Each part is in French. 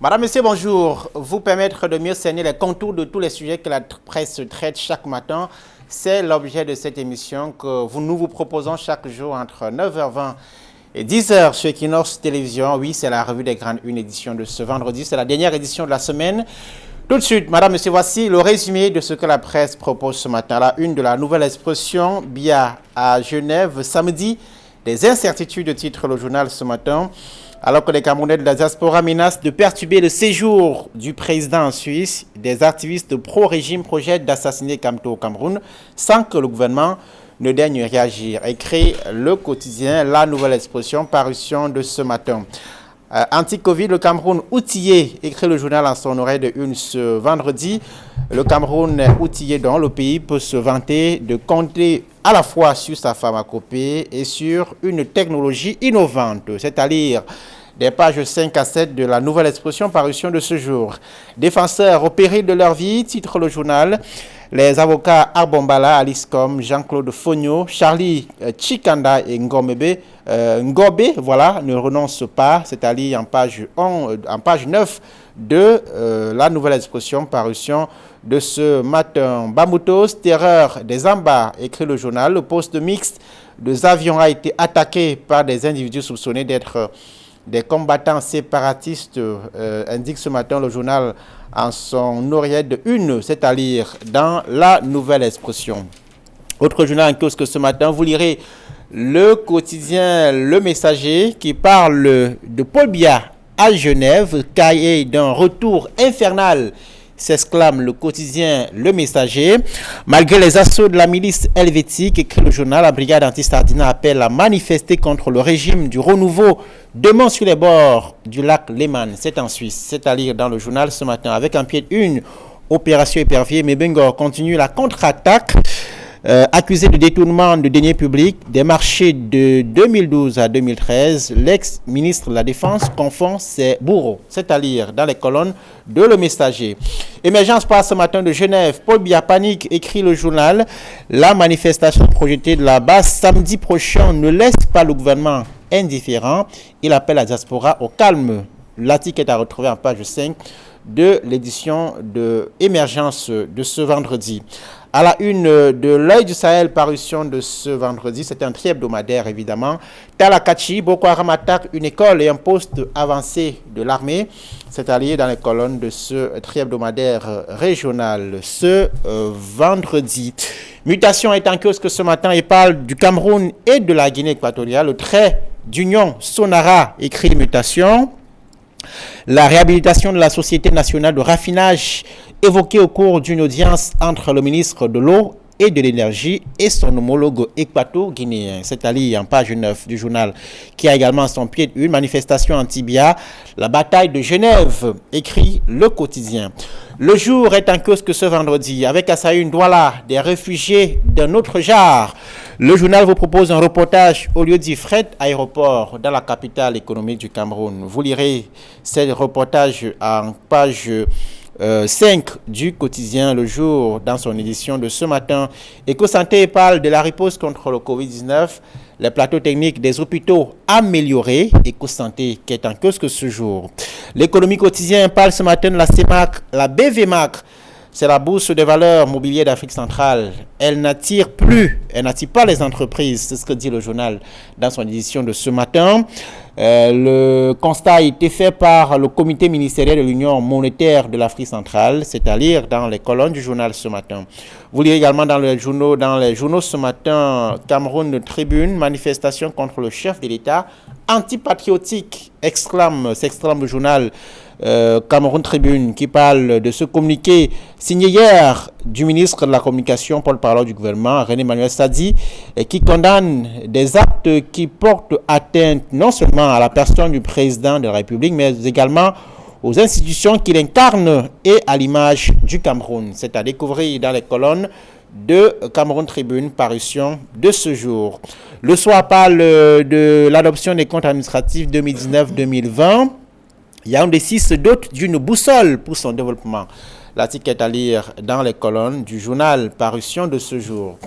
Madame, Monsieur, bonjour. Vous permettre de mieux cerner les contours de tous les sujets que la presse traite chaque matin. C'est l'objet de cette émission que nous vous proposons chaque jour entre 9h20 et 10h sur Equinox Télévision. Oui, c'est la revue des grandes une édition de ce vendredi. C'est la dernière édition de la semaine. Tout de suite, Madame, Monsieur, voici le résumé de ce que la presse propose ce matin. La une de la Nouvelle Expression, BIA à Genève, samedi. Des incertitudes, titre le journal ce matin. Alors que les Camerounais de la diaspora menacent de perturber le séjour du président en Suisse, des activistes pro-régime projettent d'assassiner Kamto au Cameroun sans que le gouvernement ne daigne réagir. Écrit le quotidien La Nouvelle Expression, parution de ce matin. Anti-Covid, le Cameroun outillé, écrit le journal en son oreille de une ce vendredi. Le Cameroun outillé dont le pays peut se vanter de compter à la fois sur sa pharmacopée et sur une technologie innovante, c'est-à-dire des pages 5 à 7 de la Nouvelle Expression, parution de ce jour. Défenseurs au péril de leur vie, titre le journal. Les avocats Arbombala, Aliscom, Jean-Claude Fogno, Charlie Chikanda et Ngobe, voilà, ne renoncent pas, c'est-à-dire en page 9 de la Nouvelle Expression, parution de ce matin. Bamoutos, terreur des Amba, écrit le journal. Le poste mixte des avions a été attaqué par des individus soupçonnés d'être des combattants séparatistes, indique ce matin le journal en son oreillette de une, c'est-à-dire dans la Nouvelle Expression. Autre journal en kiosque ce matin, vous lirez le quotidien Le Messager qui parle de Paul Biya à Genève, cahier d'un retour infernal, s'exclame le quotidien Le Messager. Malgré les assauts de la milice helvétique, écrit le journal, la brigade anti-Sardina appelle à manifester contre le régime du renouveau demain sur les bords du lac Léman. C'est en Suisse, c'est à lire dans le journal ce matin. Avec un pied de une, opération épervier, Mebengor continue la contre-attaque. Accusé de détournement de deniers publics des marchés de 2012 à 2013, l'ex-ministre de la Défense confond ses bourreaux. C'est à lire dans les colonnes de Le Messager. Émergence par ce matin de Genève. Paul Biya panique, écrit le journal. La manifestation projetée de la base samedi prochain ne laisse pas le gouvernement indifférent. Il appelle la diaspora au calme. L'article est à retrouver en page 5 de l'édition de Émergence de ce vendredi. À la une de l'Œil du Sahel, parution de ce vendredi, c'est un tri-hebdomadaire évidemment. Talakachi, Boko Haram attaque une école et un poste avancé de l'armée. C'est allié dans les colonnes de ce tri-hebdomadaire régional ce vendredi. Mutation est en kiosque ce matin et parle du Cameroun et de la Guinée équatoriale. Le trait d'union Sonara écrit Mutation. La réhabilitation de la Société nationale de raffinage évoquée au cours d'une audience entre le ministre de l'eau et de l'énergie et son homologue équato-guinéen. C'est à lire en page 9 du journal qui a également son pied une manifestation anti-Biya. La bataille de Genève, écrit le quotidien. Le jour est en kiosque ce vendredi avec à sa une Douala, des réfugiés d'un autre genre. Le journal vous propose un reportage au lieu dit fret aéroport dans la capitale économique du Cameroun. Vous lirez ce reportage en page 5 du quotidien Le Jour dans son édition de ce matin. Eco-Santé parle de la riposte contre le Covid-19, les plateaux techniques des hôpitaux améliorés. Eco-Santé qui est en kiosque ce jour. L'économie quotidien parle ce matin de la CEMAC, la BVMAC. C'est la bourse des valeurs mobilières d'Afrique centrale. Elle n'attire pas les entreprises. C'est ce que dit le journal dans son édition de ce matin. Le constat a été fait par le comité ministériel de l'Union monétaire de l'Afrique centrale, c'est-à-dire dans les colonnes du journal ce matin. Vous lirez également dans les journaux ce matin, Cameroun Tribune, manifestation contre le chef de l'État, antipatriotique, s'exclame le journal Cameroun Tribune, qui parle de ce communiqué signé hier du ministre de la Communication, porte-parole du gouvernement, René-Emmanuel Sadi, qui condamne des actes qui portent atteinte non seulement à la personne du président de la République, mais également aux institutions qu'il incarne et à l'image du Cameroun. C'est à découvrir dans les colonnes de Cameroun Tribune, parution de ce jour. Le soir parle de l'adoption des comptes administratifs 2019-2020. Il y a un des 6 dote d'une boussole pour son développement. L'article est à lire dans les colonnes du journal parution de ce jour.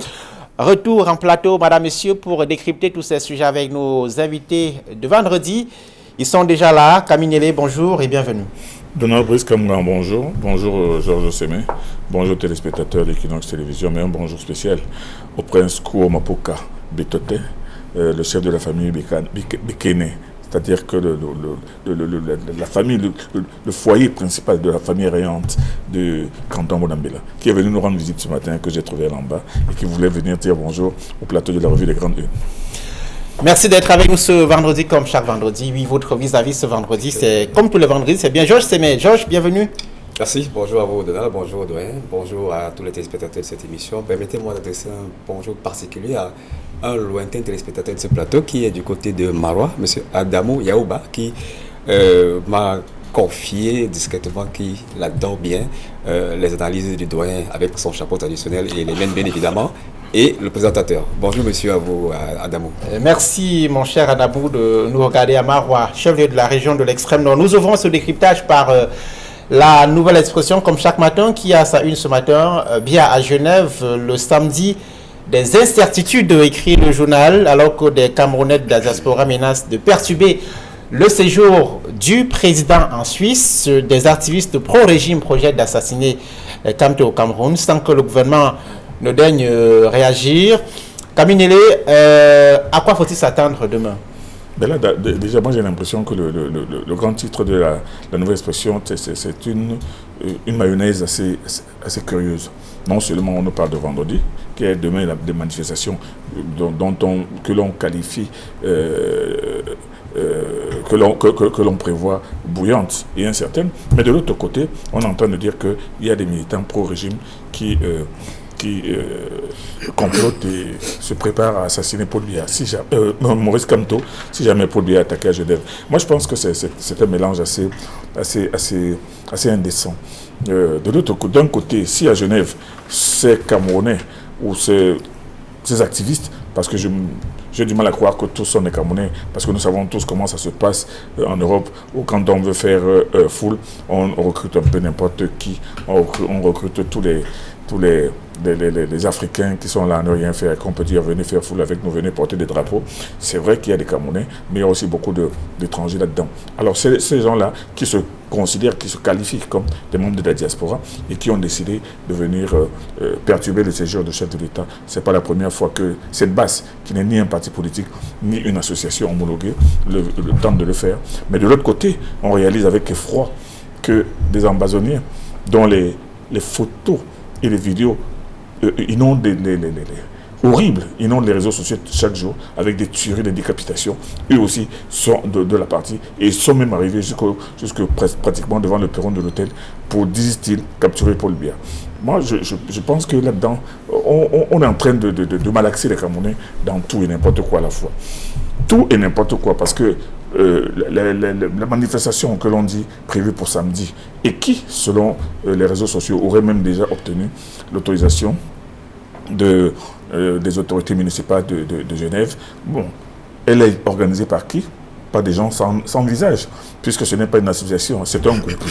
Retour en plateau, madame, messieurs, pour décrypter tous ces sujets avec nos invités de vendredi. Ils sont déjà là. Camille Nélé, bonjour et bienvenue. Donald Brice Kamouran, bonjour. Bonjour Georges Sémé. Bonjour téléspectateurs d'Equinox Télévision, mais un bonjour spécial au prince Kouo Mapoka Betote, le chef de la famille Bekene. C'est-à-dire que la famille, le foyer principal de la famille rayante de Canton Bonambela, qui est venu nous rendre visite ce matin, que j'ai trouvé en bas, et qui voulait venir dire bonjour au plateau de la revue des Grandes Unes. Merci d'être avec nous ce vendredi, comme chaque vendredi. Oui, votre vis-à-vis ce vendredi, c'est comme tous les vendredis, c'est bien. Georges Sémé. Georges, bienvenue. Merci, bonjour à vous Donald, bonjour Doyen, bonjour à tous les téléspectateurs de cette émission. Permettez-moi d'adresser un bonjour particulier à un lointain téléspectateur de ce plateau qui est du côté de Marois, M. Adamou Yaouba, qui m'a confié discrètement qu'il adore bien les analyses du Doyen avec son chapeau traditionnel et les mêmes bien évidemment. Et le présentateur. Bonjour monsieur, à vous, Adamou. Merci mon cher Adamou de nous regarder à Marois, chef-lieu de la région de l'extrême nord. Nous ouvrons ce décryptage par la nouvelle expression, comme chaque matin, qui a sa une ce matin, bien à Genève, le samedi, des incertitudes, écrit le journal, alors que des Camerounais de la diaspora menacent de perturber le séjour du président en Suisse. Des activistes pro-régime projettent d'assassiner Kamto au Cameroun, sans que le gouvernement ne daigne réagir. Kamine, à quoi faut-il s'attendre demain? Ben là, déjà, moi j'ai l'impression que le grand titre de la nouvelle expression, c'est une mayonnaise assez curieuse. Non seulement on nous parle de vendredi, qui est demain des manifestations que l'on qualifie, que l'on prévoit bouillantes et incertaines, mais de l'autre côté, on est en train de dire qu'il y a des militants pro-régime qui complotent et se préparent à assassiner Paul Biya, Maurice Kamto, si jamais Paul Biya est attaqué à Genève. Moi, je pense que c'est un mélange assez indécent. D'un côté, si à Genève, ces Camerounais ou ces activistes, parce que j'ai du mal à croire que tous sont des Camerounais, parce que nous savons tous comment ça se passe en Europe, où quand on veut faire foule, on recrute un peu n'importe qui, on recrute tous les Africains qui sont là à ne rien faire, qu'on peut dire venez faire foule avec nous, venez porter des drapeaux. C'est vrai qu'il y a des Camerounais, mais il y a aussi beaucoup d'étrangers là-dedans. Alors c'est ces gens-là qui se considèrent, qui se qualifient comme des membres de la diaspora et qui ont décidé de venir perturber le séjour du chef de l'État. Ce n'est pas la première fois que cette base, qui n'est ni un parti politique, ni une association homologuée, le tente de le faire. Mais de l'autre côté, on réalise avec effroi que des ambazoniens dont les photos et les vidéos inondent horribles, inondent les réseaux sociaux chaque jour avec des tueries, des décapitations. Eux aussi sont de la partie et sont même arrivés jusque pratiquement devant le perron de l'hôtel pour, disent-ils, capturer Paul Biya. Moi, je pense que là-dedans, on est en train de malaxer les Camerounais dans tout et n'importe quoi à la fois. Tout et n'importe quoi, parce que la manifestation que l'on dit prévue pour samedi et qui, selon les réseaux sociaux, aurait même déjà obtenu l'autorisation des autorités municipales de Genève, bon, elle est organisée par qui? Pas des gens sans visage, puisque ce n'est pas une association, c'est un groupe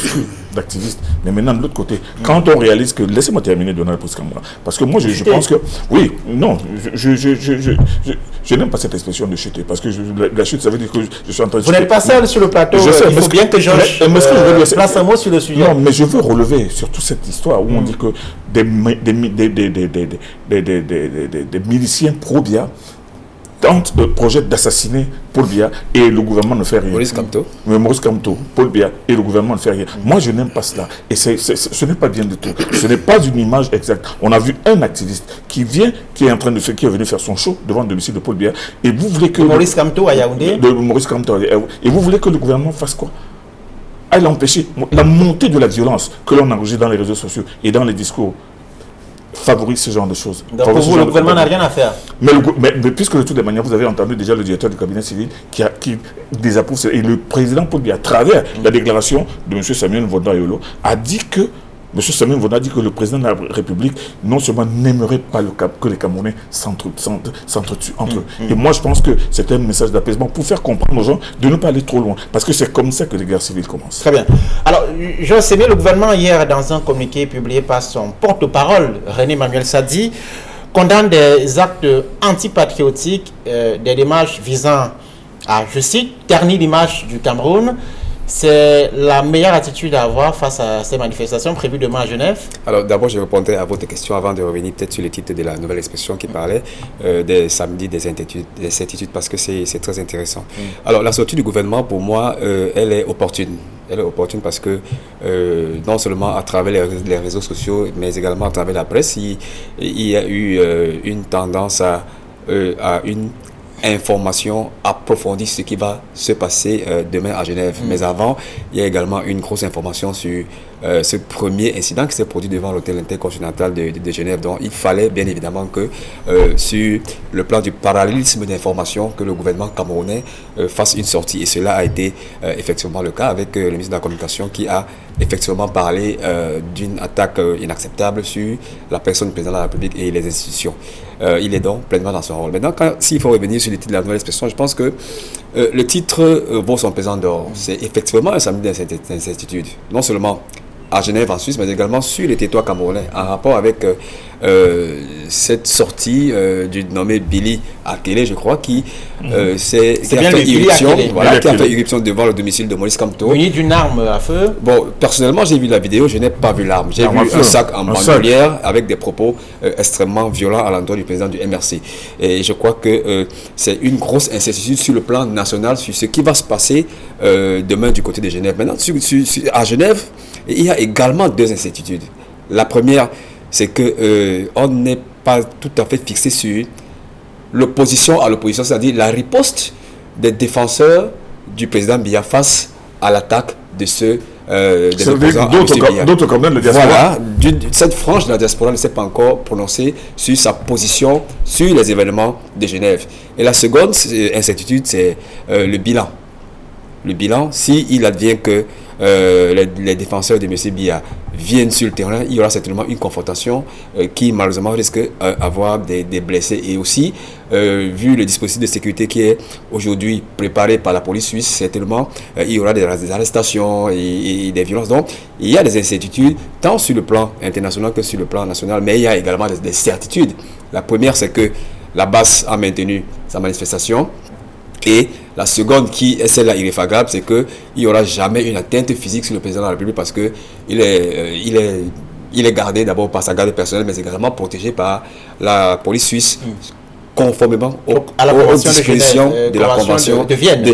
d'activistes. Mais maintenant, de l'autre côté, quand on réalise que... Laissez-moi terminer, Donald Brice-Kamouran, parce que moi, je pense que... Oui, non, je n'aime pas cette expression de chuter, parce que la chute, ça veut dire que je suis en train de... Vous n'êtes pas seul sur le plateau, je sais, il faut bien que Georges place un mot sur le sujet. Non, mais je veux relever sur toute cette histoire où on dit que des miliciens pro-Biya projettent d'assassiner Paul Biya et le gouvernement ne fait rien. Maurice Kamto. Maurice Kamto, Paul Biya et le gouvernement ne fait rien. Moi, je n'aime pas cela. Et ce n'est pas bien du tout. Ce n'est pas une image exacte. On a vu un activiste qui est venu faire son show devant le domicile de Paul Biya. Et vous voulez que... Maurice Kamto à Yaoundé. Maurice Kamto à Yaoundé. Et vous voulez que le gouvernement fasse quoi? À l'empêcher. La montée de la violence que l'on enregistre dans les réseaux sociaux et dans les discours favorise ce genre de choses. Donc pour vous, le gouvernement n'a rien à faire. Mais puisque de toutes les manières, vous avez entendu déjà le directeur du cabinet civil qui désapprouve, et le président Paul Biya, à travers la déclaration de M. Samuel Nvodna-Yolo, a dit que M. Samuel Nvodna a dit que le président de la République non seulement n'aimerait pas que les Camerounais s'entretuent entre eux. Et moi, je pense que c'est un message d'apaisement pour faire comprendre aux gens de ne pas aller trop loin. Parce que c'est comme ça que les guerres civiles commencent. Très bien. Alors, je sais bien, le gouvernement, hier, dans un communiqué publié par son porte-parole, René Manuel Sadi, condamne des actes antipatriotiques, des démarches visant à, je cite, ternir l'image du Cameroun c'est la meilleure attitude à avoir face à ces manifestations prévues demain à Genève? Alors d'abord, je répondrai à votre question avant de revenir peut-être sur le titre de la nouvelle expression qui parlait des samedis, des certitudes, parce que c'est très intéressant. Alors la sortie du gouvernement, pour moi, elle est opportune. Elle est opportune parce que non seulement à travers les réseaux sociaux, mais également à travers la presse, il y a eu une tendance à une information approfondie sur ce qui va se passer demain à Genève. Mais avant, il y a également une grosse information sur ce premier incident qui s'est produit devant l'hôtel intercontinental de Genève. Donc il fallait bien évidemment que sur le plan du parallélisme d'information, que le gouvernement camerounais fasse une sortie. Et cela a été effectivement le cas avec le ministre de la Communication qui a effectivement parlé d'une attaque inacceptable sur la personne du président de la République et les institutions. Il est donc pleinement dans son rôle. Maintenant, s'il faut revenir sur le titre de la nouvelle expression, je pense que le titre vaut son pesant d'or. C'est effectivement un samedi d'incertitude. Non seulement à Genève en Suisse, mais également sur les territoires camerounais, en rapport avec cette sortie du nommé Billy Akele, je crois, qui a fait irruption devant le domicile de Maurice Kamto. Muni d'une arme à feu. Bon, personnellement, j'ai vu la vidéo, je n'ai pas vu l'arme. J'ai vu un sac en bandoulière avec des propos extrêmement violents à l'endroit du président du MRC. Et je crois que c'est une grosse incertitude sur le plan national, sur ce qui va se passer demain du côté de Genève. Maintenant, à Genève, il y a également deux incertitudes. La première, c'est que on n'est pas tout à fait fixé sur l'opposition à l'opposition, c'est-à-dire la riposte des défenseurs du président Biya face à l'attaque de ceux des opposants à M. Biya. D'autres comme le diaspora. Voilà, cette frange de la diaspora ne s'est pas encore prononcée sur sa position sur les événements de Genève. Et la seconde incertitude, c'est le bilan. Le bilan, s'il advient que les défenseurs de M. Biya viennent sur le terrain, il y aura certainement une confrontation qui malheureusement risque d'avoir des blessés. Et aussi, vu le dispositif de sécurité qui est aujourd'hui préparé par la police suisse, certainement il y aura des arrestations et des violences. Donc il y a des incertitudes tant sur le plan international que sur le plan national, mais il y a également des certitudes. La première, c'est que la base a maintenu sa manifestation. Et la seconde, qui est celle-là irréfragable, c'est qu'il n'y aura jamais une atteinte physique sur le président de la République parce qu'il est gardé d'abord par sa garde personnelle, mais également protégé par la police suisse, conformément aux dispositions de la Convention de Vienne,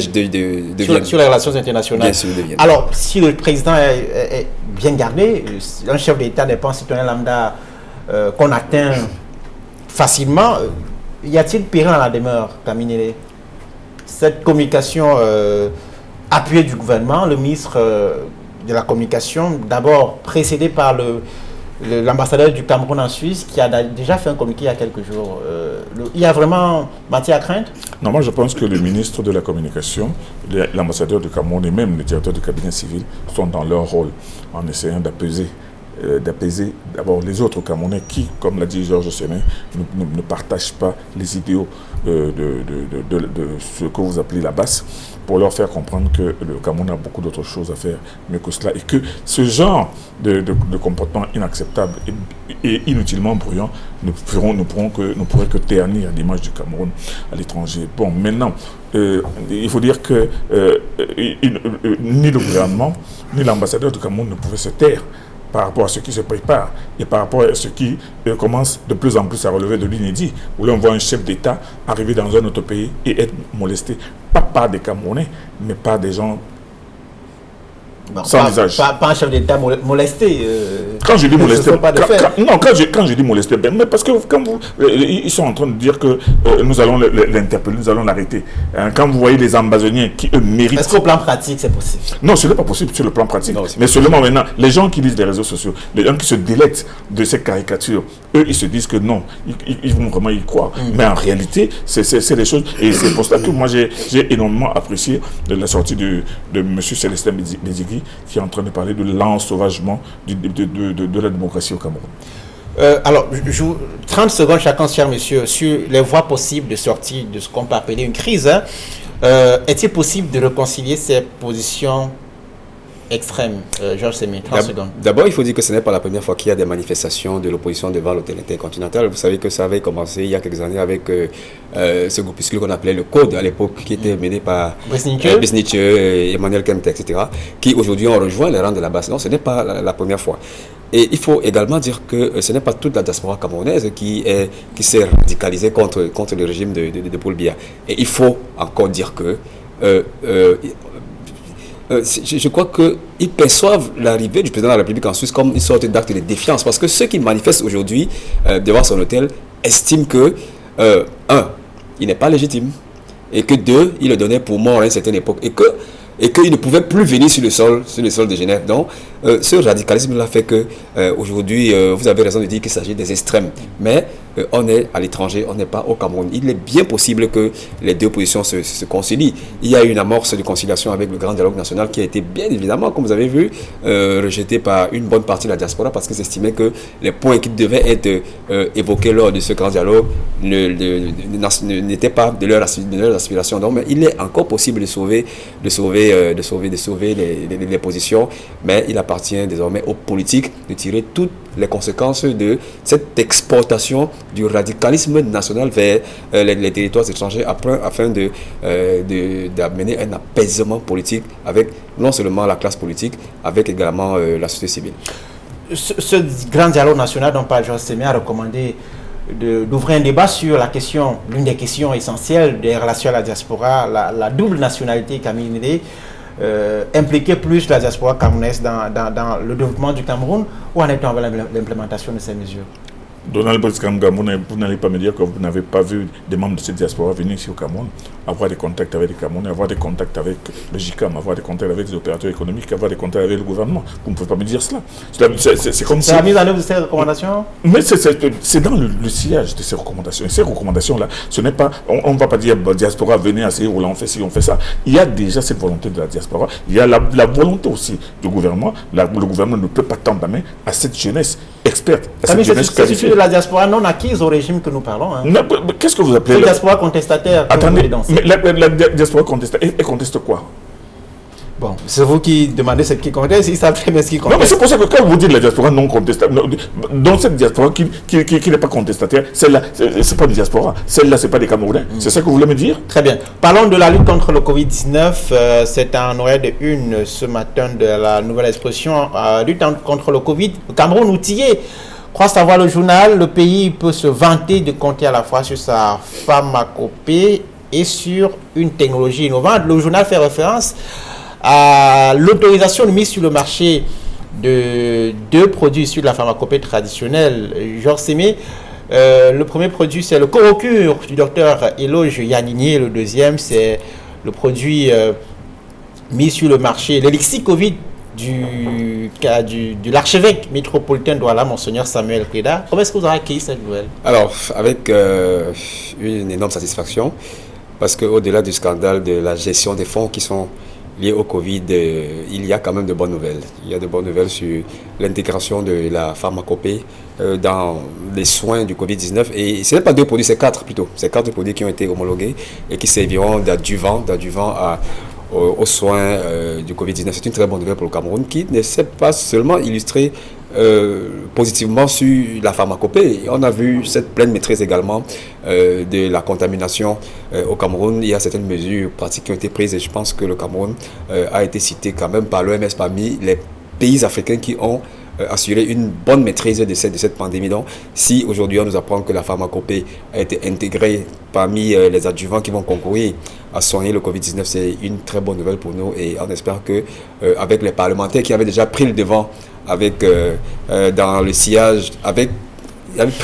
sur les relations internationales. Bien sûr, de Vienne. Alors, si le président est bien gardé, un chef d'État n'est pas un citoyen lambda qu'on atteint facilement, y a-t-il péril à la demeure, Kaminele? Cette communication appuyée du gouvernement, le ministre de la Communication, d'abord précédé par l'ambassadeur du Cameroun en Suisse, qui a déjà fait un communiqué il y a quelques jours. Il y a vraiment matière à craindre? Non, moi je pense que le ministre de la Communication, l'ambassadeur du Cameroun et même le directeur du cabinet civil sont dans leur rôle en essayant d'apaiser d'abord les autres Camerounais qui, comme l'a dit Georges Sénin, ne partagent pas les idéaux de ce que vous appelez la basse, pour leur faire comprendre que le Cameroun a beaucoup d'autres choses à faire mieux que cela et que ce genre de comportement inacceptable et inutilement bruyant ne pourrait que ternir l'image du Cameroun à l'étranger. Bon, maintenant, il faut dire que ni le gouvernement ni l'ambassadeur du Cameroun ne pouvaient se taire par rapport à ce qui se prépare et par rapport à ce qui commence de plus en plus à relever de l'inédit, où l'on voit un chef d'État arriver dans un autre pays et être molesté, pas par des Camerounais, mais par des gens sans visage. Pas un chef d'État molesté. Quand je dis molesté, quand je dis molesté, mais parce que ils sont en train de dire que nous allons l'interpeller, nous allons l'arrêter. Quand vous voyez les ambassoniens qui eux méritent. Est-ce qu'au plan pratique c'est possible? Non, ce n'est pas possible sur le plan pratique. Non, mais seulement maintenant, les gens qui lisent les réseaux sociaux, les gens qui se délectent de ces caricatures, eux ils se disent que non, ils vont vraiment y croire. Mais en réalité, c'est les choses. Et c'est pour ça que moi j'ai énormément apprécié de la sortie de M. Célestin Bézigui, qui est en train de parler de l'ensauvagement de la démocratie au Cameroun. Alors, 30 secondes chacun, cher monsieur, sur les voies possibles de sortie de ce qu'on peut appeler une crise. Est-il possible de réconcilier ces positions extrême. Georges Sémé, 30 secondes. D'abord, il faut dire que ce n'est pas la première fois qu'il y a des manifestations de l'opposition devant l'hôtel intercontinental. Vous savez que ça avait commencé il y a quelques années avec ce groupuscule qu'on appelait le Code à l'époque, qui était mené par Besniche, Emmanuel Kemte, etc., qui aujourd'hui ont rejoint les rangs de la base. Non, ce n'est pas la première fois. Et il faut également dire que ce n'est pas toute la diaspora camerounaise qui s'est radicalisée contre le régime de Paul Biya. Et il faut encore dire que je crois qu'ils perçoivent l'arrivée du président de la République en Suisse comme une sorte d'acte de défiance. Parce que ceux qui manifestent aujourd'hui devant son hôtel estiment que, un, il n'est pas légitime. Et que deux, il le donnait pour mort à une certaine époque. Et qu'il ne pouvait plus venir sur le sol de Genève. Donc, ce radicalisme-là fait que aujourd'hui, vous avez raison de dire qu'il s'agit des extrêmes. Mais on est à l'étranger, on n'est pas au Cameroun. Il est bien possible que les deux positions se concilient. Il y a eu une amorce de conciliation avec le grand dialogue national qui a été bien évidemment, comme vous avez vu, rejeté par une bonne partie de la diaspora parce qu'ils estimaient que les points qui devaient être évoqués lors de ce grand dialogue n'étaient pas de leurs aspirations. Donc, mais il est encore possible de sauver les positions, mais il appartient désormais aux politiques de tirer toutes les conséquences de cette exportation du radicalisme national vers les territoires étrangers afin d'amener un apaisement politique avec non seulement la classe politique, avec également la société civile. Ce grand dialogue national dont parle Georges Sémé a recommandé d'ouvrir un débat sur la question, l'une des questions essentielles des relations à la diaspora, la double nationalité camerounaise, impliquer plus la diaspora camerounaise dans le développement du Cameroun. Où en est-on avec l'implémentation de ces mesures? Donald Boscamga, vous n'allez pas me dire que vous n'avez pas vu des membres de cette diaspora venir ici au Cameroun, avoir des contacts avec les Camerounais, avoir des contacts avec le JICAM, avoir des contacts avec les opérateurs économiques, avoir des contacts avec le gouvernement. Vous ne pouvez pas me dire cela. C'est comme si... la mise en œuvre de ces recommandations? Mais c'est dans le sillage de ces recommandations. Et ces recommandations-là, ce n'est pas... On ne va pas dire, diaspora, venez assez, ou là on fait ci, on fait ça. Il y a déjà cette volonté de la diaspora. Il y a la volonté aussi du gouvernement. Le gouvernement ne peut pas tendre la main à cette jeunesse experte, à cette jeunesse qualifiée. De la diaspora non acquise au régime que nous parlons. Hein. Qu'est-ce que vous appelez la diaspora contestataire? Attendez, mais la diaspora contestataire, elle conteste quoi? Bon, c'est vous qui demandez ce qui conteste, ils savent très bien ce qui conteste. Non, mais c'est pour ça que quand vous dites la diaspora non contestable, dans cette diaspora qui n'est pas contestataire, celle-là, c'est pas une diaspora, celle-là, c'est pas des Camerounais. C'est ça que vous voulez me dire? Très bien. Parlons de la lutte contre le Covid-19. C'est un horaire de une ce matin de la nouvelle expression lutte contre le Covid. Le Cameroun outillé. Croit savoir le journal, le pays peut se vanter de compter à la fois sur sa pharmacopée et sur une technologie innovante. Le journal fait référence à l'autorisation de mise sur le marché de deux produits issus de la pharmacopée traditionnelle. Georges Sémé, le premier produit, c'est le Corocure du docteur Eloge Yaninier. Le deuxième, c'est le produit mis sur le marché, l'élixir Covid de l'archevêque métropolitain de Douala, Monseigneur Samuel Keda. Comment est-ce que vous avez accueilli cette nouvelle? Alors, avec une énorme satisfaction, parce qu'au-delà du scandale de la gestion des fonds qui sont liés au Covid, il y a quand même de bonnes nouvelles. Il y a de bonnes nouvelles sur l'intégration de la pharmacopée dans les soins du Covid-19. Et ce n'est pas deux produits, c'est quatre plutôt. C'est quatre produits qui ont été homologués et qui serviront d'adjuvant aux soins du Covid-19. C'est une très bonne nouvelle pour le Cameroun qui ne s'est pas seulement illustré positivement sur la pharmacopée. On a vu cette pleine maîtrise également de la contamination au Cameroun. Il y a certaines mesures pratiques qui ont été prises et je pense que le Cameroun a été cité quand même par l'OMS parmi les pays africains qui ont assurer une bonne maîtrise de cette pandémie. Donc, si aujourd'hui on nous apprend que la pharmacopée a été intégrée parmi les adjuvants qui vont concourir à soigner le Covid-19, c'est une très bonne nouvelle pour nous et on espère que avec les parlementaires qui avaient déjà pris le devant dans le sillage, avec les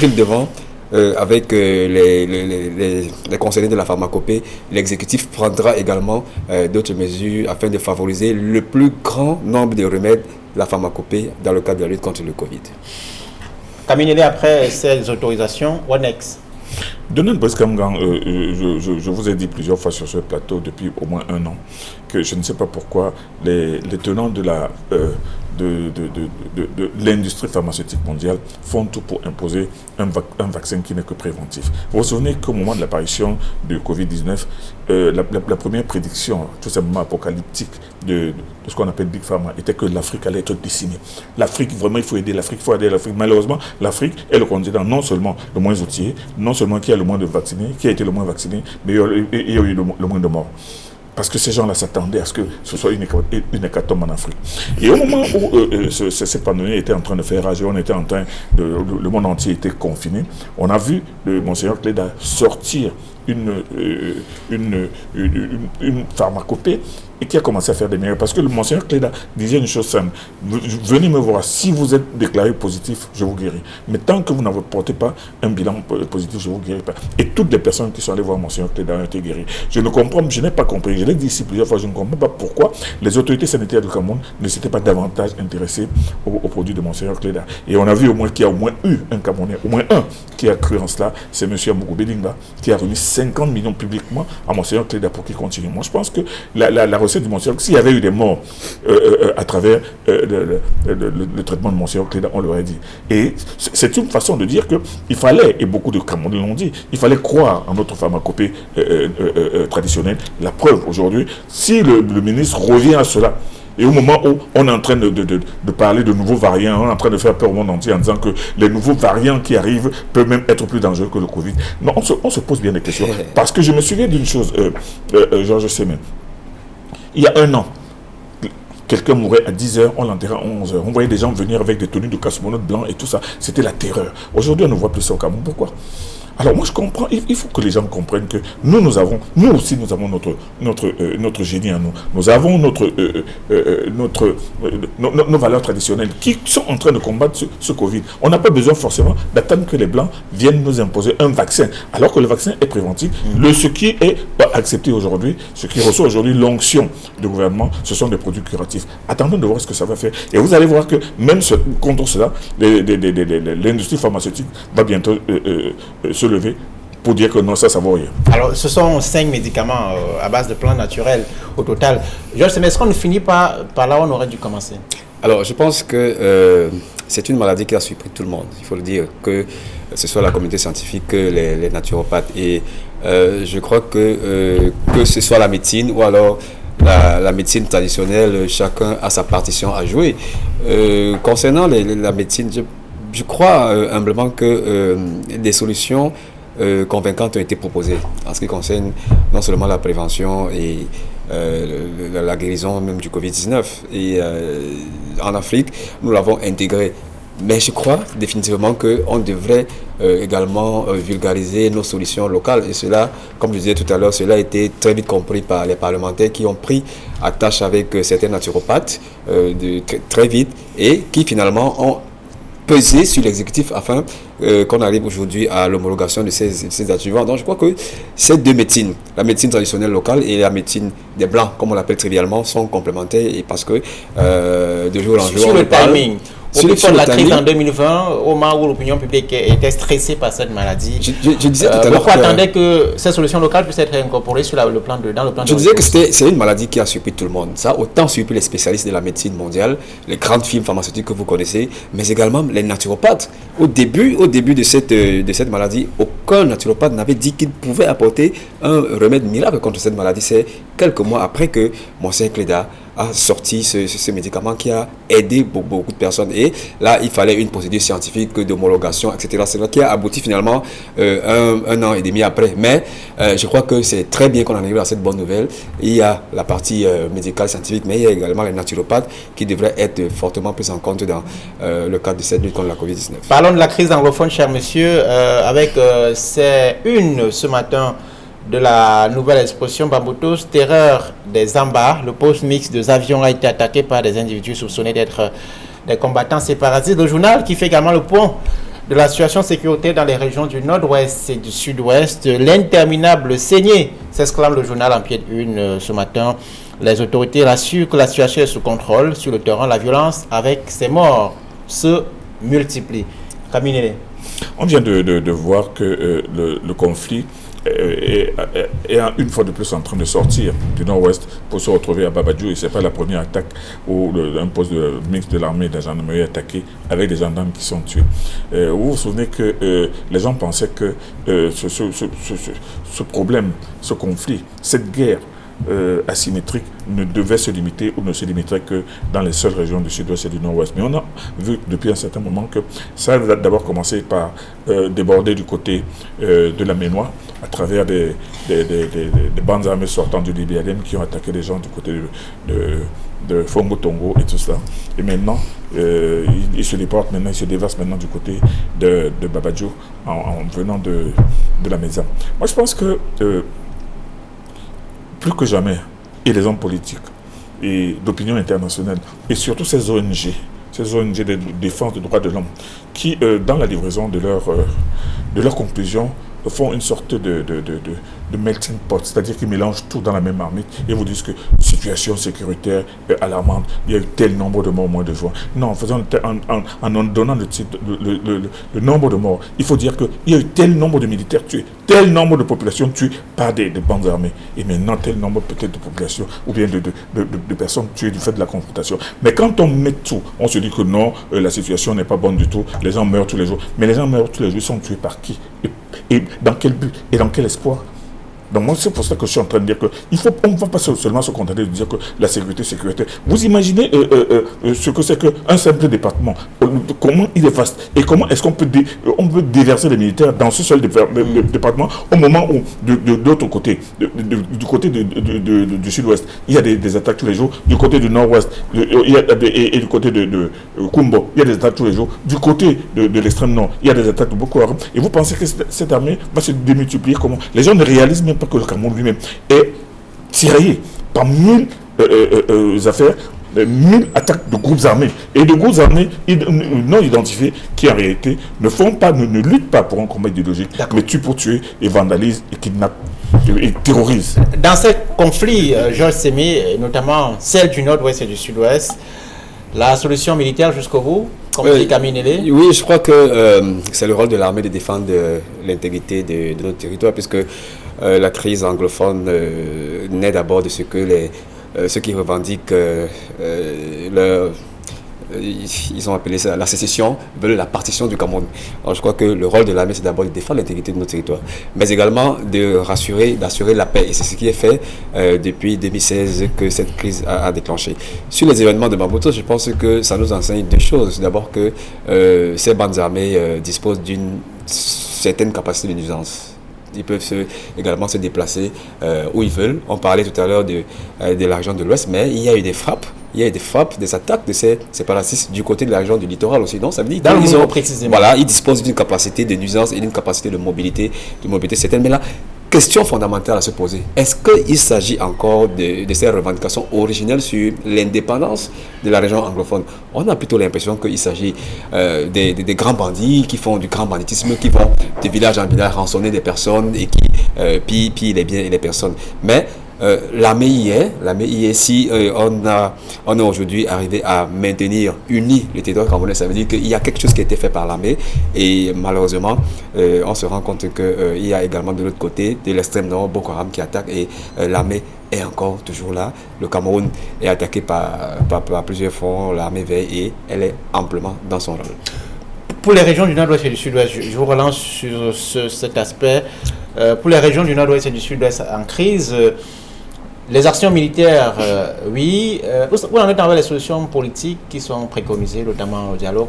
conseillers de la pharmacopée, l'exécutif prendra également d'autres mesures afin de favoriser le plus grand nombre de remèdes de la pharmacopée dans le cadre de la lutte contre le Covid. Camille, après ces autorisations, what next? Donald Boscamgan, je vous ai dit plusieurs fois sur ce plateau depuis au moins un an que je ne sais pas pourquoi les tenants de de l'industrie pharmaceutique mondiale font tout pour imposer un vaccin qui n'est que préventif. Vous vous souvenez qu'au moment de l'apparition du Covid-19, la première prédiction, tout simplement apocalyptique, de ce qu'on appelle Big Pharma, était que l'Afrique allait être décimée. L'Afrique, vraiment, il faut aider l'Afrique, Malheureusement, l'Afrique est le continent non seulement le moins outillé, non seulement qui a le moins de vaccinés, qui a été le moins vacciné, mais il y a eu le moins de morts. Parce que ces gens-là s'attendaient à ce que ce soit une hécatombe en Afrique. Et au moment où cette pandémie était en train de faire rage, le monde entier était confiné, on a vu Monseigneur Cléda sortir une pharmacopée et qui a commencé à faire des miracles. Parce que le Monseigneur Cléda disait une chose simple: venez me voir, si vous êtes déclaré positif, je vous guéris. Mais tant que vous n'apportez pas un bilan positif, je ne vous guéris pas. Et toutes les personnes qui sont allées voir Monseigneur Cléda ont été guéries. Je n'ai pas compris, je l'ai dit ici plusieurs fois, je ne comprends pas pourquoi les autorités sanitaires du Cameroun ne s'étaient pas davantage intéressées aux produits de Monseigneur Cléda. Et on a vu qu'il y a au moins eu un Camerounais, au moins un, qui a cru en cela, c'est M. Amougou Bedinga, qui a remis 50 millions publiquement à Monseigneur Cléda pour qu'il continue. Moi, je pense que la recette du Monseigneur, s'il y avait eu des morts à travers le traitement de Monseigneur Cléda, on l'aurait dit. Et c'est une façon de dire qu'il fallait, et beaucoup de Camerounais l'ont dit, il fallait croire en notre pharmacopée traditionnelle. La preuve aujourd'hui, si le ministre revient à cela, et au moment où on est en train de parler de nouveaux variants, on est en train de faire peur au monde entier en disant que les nouveaux variants qui arrivent peuvent même être plus dangereux que le Covid. Non, on se pose bien des questions. Parce que je me souviens d'une chose, Georges Semen. Il y a un an, quelqu'un mourait à 10h, on l'enterrait à 11h. On voyait des gens venir avec des tenues de cosmonautes blancs et tout ça. C'était la terreur. Aujourd'hui, on ne voit plus ça au Cameroun. Pourquoi ? Alors moi je comprends, il faut que les gens comprennent que nous aussi nous avons notre génie en nous. Nous avons nos valeurs traditionnelles qui sont en train de combattre ce Covid. On n'a pas besoin forcément d'attendre que les Blancs viennent nous imposer un vaccin, alors que le vaccin est préventif. Ce qui est accepté aujourd'hui, ce qui reçoit aujourd'hui l'onction du gouvernement, ce sont des produits curatifs. Attendons de voir ce que ça va faire. Et vous allez voir que même contre cela, l'industrie pharmaceutique va bientôt se lever pour dire que non, ça vaut rien. Alors, ce sont 5 médicaments à base de plantes naturelles au total. Georges, est-ce qu'on ne finit pas par là où on aurait dû commencer? Alors, je pense que c'est une maladie qui a surpris tout le monde. Il faut le dire, que ce soit la communauté scientifique, que les naturopathes. Et je crois que ce soit la médecine ou alors la médecine traditionnelle, chacun a sa partition à jouer. Concernant la médecine, je crois humblement que des solutions convaincantes ont été proposées en ce qui concerne non seulement la prévention et la guérison même du Covid-19. Et en Afrique, nous l'avons intégré. Mais je crois définitivement qu'on devrait également vulgariser nos solutions locales. Et cela, comme je disais tout à l'heure, cela a été très vite compris par les parlementaires qui ont pris attache avec certains naturopathes très vite et qui finalement ont peser sur l'exécutif afin qu'on arrive aujourd'hui à l'homologation de ces adjuvants. Donc je crois que ces deux médecines, la médecine traditionnelle locale et la médecine des Blancs, comme on l'appelle trivialement, sont complémentaires et parce que de jour en jour... Sur le timing, au plus fort de la crise en 2020, au moment où l'opinion publique était stressée par cette maladie, je disais tout à l'heure pourquoi attendait que ces solutions locales puissent être incorporées dans le plan de Je disais que c'est une maladie qui a surpris tout le monde. Ça a autant surpris les spécialistes de la médecine mondiale, les grandes firmes pharmaceutiques que vous connaissez, mais également les naturopathes. Au début de cette maladie, aucun naturopathe n'avait dit qu'il pouvait apporter un remède miracle contre cette maladie. C'est quelques mois après que Monseigneur Cléda a sorti ce médicament qui a aidé beaucoup de personnes. Et là, il fallait une procédure scientifique d'homologation, etc. C'est là qui a abouti finalement un an et demi après. Mais je crois que c'est très bien qu'on en arrive à cette bonne nouvelle. Il y a la partie médicale, scientifique, mais il y a également les naturopathes qui devraient être fortement pris en compte dans le cadre de cette lutte contre la Covid-19. Parlons de la crise anglophone, cher monsieur, avec ces unes ce matin de la nouvelle expression Bamboutos, terreur des Zambas. Le poste mixte des avions a été attaqué par des individus soupçonnés d'être des combattants séparatistes. Le journal qui fait également le point de la situation sécuritaire dans les régions du nord-ouest et du sud-ouest. L'interminable saignée, s'exclame le journal en pied de une ce matin. Les autorités rassurent que la situation est sous contrôle. Sur le terrain, la violence avec ses morts se multiplie. Camille. On vient de voir que le conflit une fois de plus en train de sortir du nord-ouest pour se retrouver à Babadjou. Et ce n'est pas la première attaque où un poste de ministre de l'armée et de la gendarmerie est attaqué avec des gendarmes qui sont tués. Vous vous souvenez que les gens pensaient que ce problème, ce conflit, cette guerre asymétrique ne devait se limiter ou ne se limiterait que dans les seules régions du sud-ouest et du nord-ouest. Mais on a vu depuis un certain moment que ça a d'abord commencé par déborder du côté de la Ménois à travers des bandes armées sortant du Libyen qui ont attaqué les gens du côté de Fongo Tongo et tout ça. Et maintenant, ils se déportent maintenant, ils se déversent maintenant du côté de Babadjou en venant de la maison. Moi, je pense que plus que jamais, et les hommes politiques et d'opinion internationale, et surtout ces ONG de défense des droits de l'homme, qui, dans la livraison de leurs conclusions, font une sorte de melting pot, c'est-à-dire qu'ils mélangent tout dans la même marmite et vous disent que situation sécuritaire alarmante, il y a eu tel nombre de morts au mois de juin. Non, en donnant le nombre de morts, il faut dire qu'il y a eu tel nombre de militaires tués, tel nombre de populations tuées par des bandes armées, et maintenant tel nombre peut-être de populations ou bien de personnes tuées du fait de la confrontation. Mais quand on met tout, on se dit que non, la situation n'est pas bonne du tout, les gens meurent tous les jours. Mais les gens meurent tous les jours, ils sont tués par qui? Et dans quel but? Et dans quel espoir? Donc moi, c'est pour ça que je suis en train de dire qu'on ne va pas seulement se contenter de dire que la sécurité. Vous imaginez ce que c'est qu'un simple département, comment il est vaste, et comment est-ce qu'on peut déverser les militaires dans ce seul département au moment où, de l'autre côté, du côté du sud-ouest, il y a des attaques tous les jours, du côté du nord-ouest, et du côté de Kumbo, il y a des attaques tous les jours, du côté de l'extrême nord, il y a des attaques de Boko Haram, et vous pensez que cette armée va se démultiplier comment? Les gens ne réalisent même pas que le Cameroun lui-même est tiraillé par 1000 affaires, 1000 attaques de groupes armés. Et de groupes armés non identifiés qui en réalité ne luttent pas pour un combat idéologique, mais tuent pour tuer et vandalisent et kidnappent et terrorisent. Dans ces conflits, Georges Semi, notamment celle du nord-ouest et du sud-ouest, la solution militaire jusqu'au bout, comme dit Camille Nélé? Oui, je crois que c'est le rôle de l'armée de défendre l'intégrité de notre territoire, puisque la crise anglophone naît d'abord de ce que ceux qui revendiquent ils ont appelé ça la sécession, veulent la partition du Cameroun. Alors je crois que le rôle de l'armée, c'est d'abord de défendre l'intégrité de notre territoire, mais également d'assurer la paix. Et c'est ce qui est fait depuis 2016 que cette crise a déclenché. Sur les événements de Maputo, je pense que ça nous enseigne deux choses. D'abord que ces bandes armées disposent d'une certaine capacité de nuisance. Ils peuvent également se déplacer où ils veulent. On parlait tout à l'heure de la région de l'Ouest, mais il y a eu des frappes. Des attaques de ces séparatistes du côté de la région du littoral aussi. Donc ça veut dire qu'ils disposent d'une capacité de nuisance et d'une capacité de mobilité certaine. Mais là, question fondamentale à se poser, est-ce qu'il s'agit encore de ces revendications originelles sur l'indépendance de la région anglophone? On a plutôt l'impression qu'il s'agit des grands bandits qui font du grand banditisme, qui vont de village en village rançonner des personnes et qui pillent les biens et les personnes. Mais l'armée y est. Si on est aujourd'hui arrivé à maintenir uni le territoire camerounais, ça veut dire qu'il y a quelque chose qui a été fait par l'armée, et malheureusement on se rend compte qu'il y a également de l'autre côté, de l'extrême nord, Boko Haram qui attaque, et l'armée est encore toujours là. Le Cameroun est attaqué par plusieurs fronts, l'armée veille et elle est amplement dans son rôle. Pour les régions du nord-ouest et du sud-ouest, je vous relance sur cet aspect. Pour les régions du nord-ouest et du sud-ouest en crise, les actions militaires, oui. Où en êtes avec les solutions politiques qui sont préconisées, notamment au dialogue,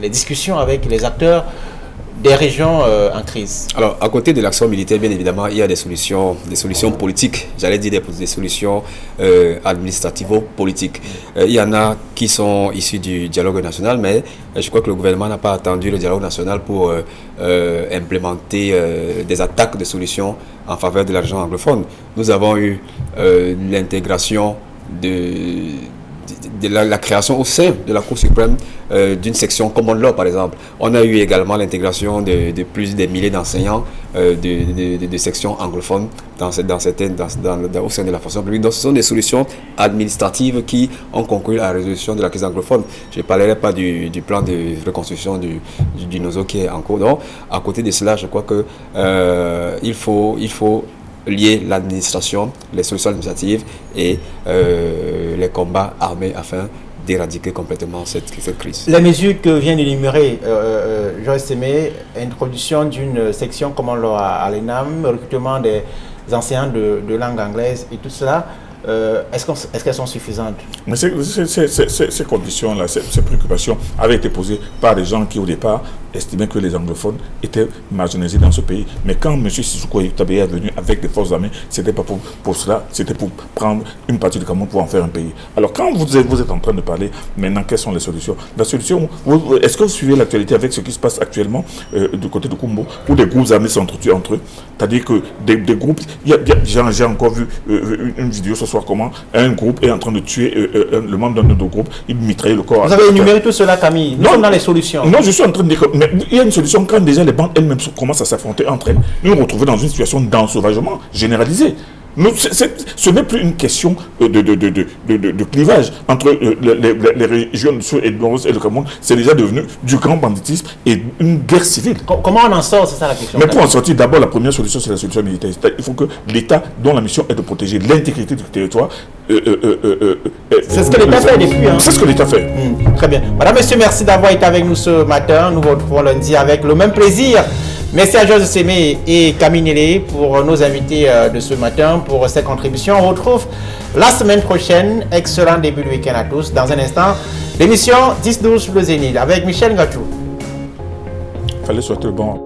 les discussions avec les acteurs des régions en crise? Alors, à côté de l'action militaire, bien évidemment, il y a des solutions politiques, j'allais dire des solutions administrativo-politiques. Il y en a qui sont issues du dialogue national, mais je crois que le gouvernement n'a pas attendu le dialogue national pour implémenter des attaques de solutions en faveur de la région anglophone. Nous avons eu l'intégration la création au sein de la Cour suprême d'une section common law, par exemple. On a eu également l'intégration de plus des milliers d'enseignants de sections anglophones au sein de la fonction publique. Donc, ce sont des solutions administratives qui ont concouru à la résolution de la crise anglophone. Je ne parlerai pas du plan de reconstruction du NOSO qui est en cours. Donc, à côté de cela, je crois que il faut lier l'administration, les solutions administratives et les combats armés afin d'éradiquer complètement cette crise. Les mesures que vient d'énumérer Joël Sémé, introduction d'une section common law à l'ENAM, recrutement des enseignants de langue anglaise et tout cela, est-ce qu'elles sont suffisantes? Mais ces conditions-là, ces préoccupations avaient été posées par des gens qui au départ estimaient que les anglophones étaient marginalisés dans ce pays. Mais quand M. Sissoko Tabeye est venu avec des forces armées, c'était pas pour cela, c'était pour prendre une partie du Cameroun pour en faire un pays. Alors quand vous êtes en train de parler, maintenant quelles sont les solutions? La solution, est-ce que vous suivez l'actualité avec ce qui se passe actuellement du côté de Kumbo, où des groupes armés s'entretuent entre eux? C'est-à-dire que des groupes, j'ai encore vu une vidéo ce soir comment un groupe est en train de tuer le membre d'un autre groupe, il mitraille le corps. Vous avez énuméré tout cela, Camille. Nous sommes dans les solutions. Non, je suis en train de dire que il y a une solution quand déjà les bandes elles-mêmes commencent à s'affronter entre elles. Nous nous retrouvons dans une situation d'ensauvagement généralisé. Ce n'est plus une question de clivage entre les régions du Sud et du Nord et le Cameroun. C'est déjà devenu du grand banditisme et une guerre civile. Comment on en sort? C'est ça la question. Mais pour en sortir, d'abord, la première solution, c'est la solution militaire. Il faut que l'État, dont la mission est de protéger l'intégrité du territoire, c'est ce que l'État fait depuis. C'est ce que l'État fait. Très bien. Madame, Monsieur, merci d'avoir été avec nous ce matin. Nous vous retrouvons lundi avec le même plaisir. Merci à Joël Sémé et Camille Nélé pour nos invités de ce matin, pour ces contributions. On retrouve la semaine prochaine. Excellent début de week-end à tous. Dans un instant, l'émission 10-12 le Zénith avec Michel Ngatou. Fallait souhaiter le bon.